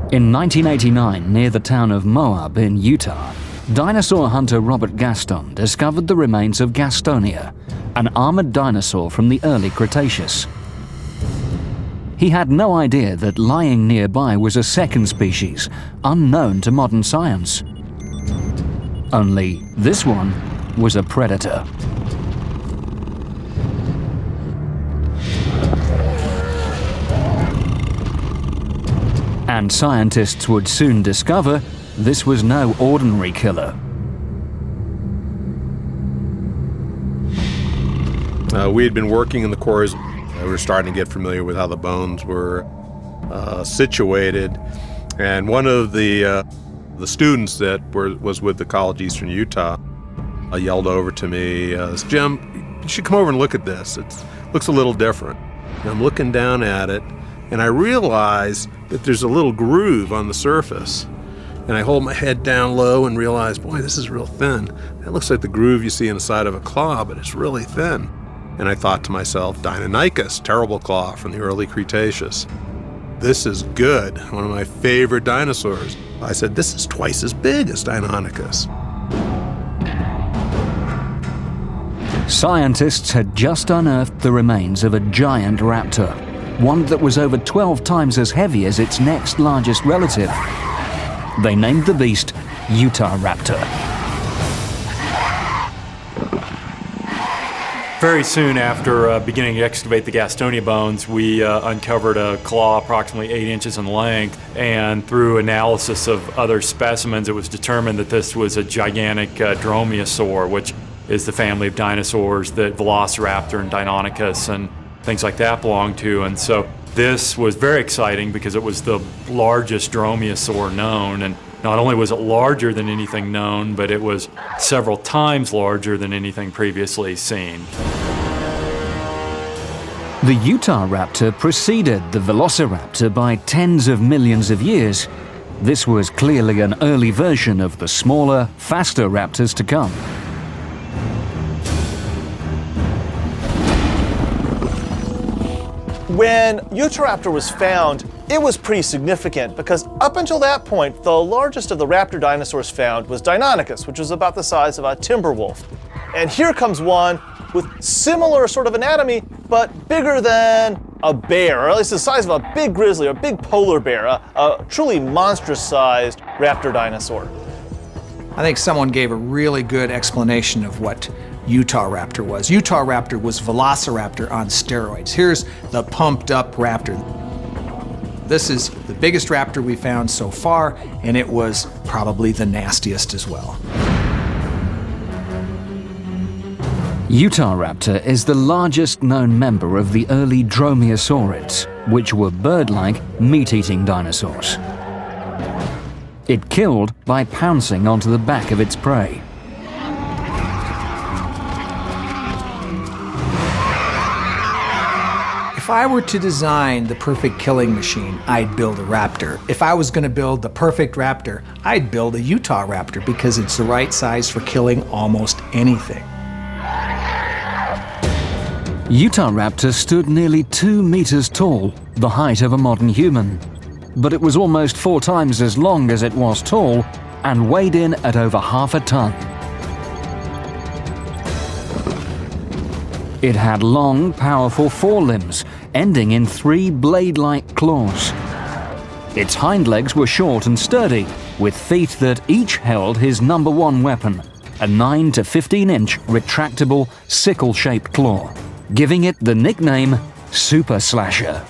In 1989, near the town of Moab in Utah, dinosaur hunter Robert Gaston discovered the remains of Gastonia, an armored dinosaur from the early Cretaceous. He had no idea that lying nearby was a second species, unknown to modern science. Only this one was a predator. And scientists would soon discover this was no ordinary killer. We had been working in the quarries. We were starting to get familiar with how the bones were situated. And one of the students that was with the College Eastern Utah yelled over to me, Jim, you should come over and look at this. It looks a little different. And I'm looking down at it, and I realize that there's a little groove on the surface. And I hold my head down low and realize, boy, this is real thin. It looks like the groove you see in the side of a claw, but it's really thin. And I thought to myself, Deinonychus, terrible claw from the early Cretaceous. This is good, one of my favorite dinosaurs. I said, this is twice as big as Deinonychus. Scientists had just unearthed the remains of a giant raptor, one that was over 12 times as heavy as its next largest relative. They named the beast Utahraptor. Very soon after beginning to excavate the Gastonia bones, we uncovered a claw approximately 8 inches in length, and through analysis of other specimens, it was determined that this was a gigantic dromaeosaur, which is the family of dinosaurs that Velociraptor and Deinonychus and things like that belong to. And so this was very exciting because it was the largest dromaeosaur known, and not only was it larger than anything known, but it was several times larger than anything previously seen. The Utahraptor preceded the Velociraptor by tens of millions of years. This was clearly an early version of the smaller, faster raptors to come. When Utahraptor was found, it was pretty significant because up until that point, the largest of the raptor dinosaurs found was Deinonychus, which was about the size of a timber wolf. And here comes one with similar sort of anatomy, but bigger than a bear, or at least the size of a big grizzly or a big polar bear, a truly monstrous-sized raptor dinosaur. I think someone gave a really good explanation of what Utahraptor was. Utahraptor was Velociraptor on steroids. Here's the pumped up raptor. This is the biggest raptor we found so far, and it was probably the nastiest as well. Utahraptor is the largest known member of the early dromaeosaurids, which were bird-like, meat-eating dinosaurs. It killed by pouncing onto the back of its prey. If I were to design the perfect killing machine, I'd build a raptor. If I was going to build the perfect raptor, I'd build a Utahraptor because it's the right size for killing almost anything. Utahraptor stood nearly 2 meters tall, the height of a modern human. But it was almost 4 times as long as it was tall and weighed in at over half a ton. It had long, powerful forelimbs, ending in 3 blade-like claws. Its hind legs were short and sturdy, with feet that each held his #1 weapon, a 9 to 15-inch retractable, sickle-shaped claw, giving it the nickname Super Slasher.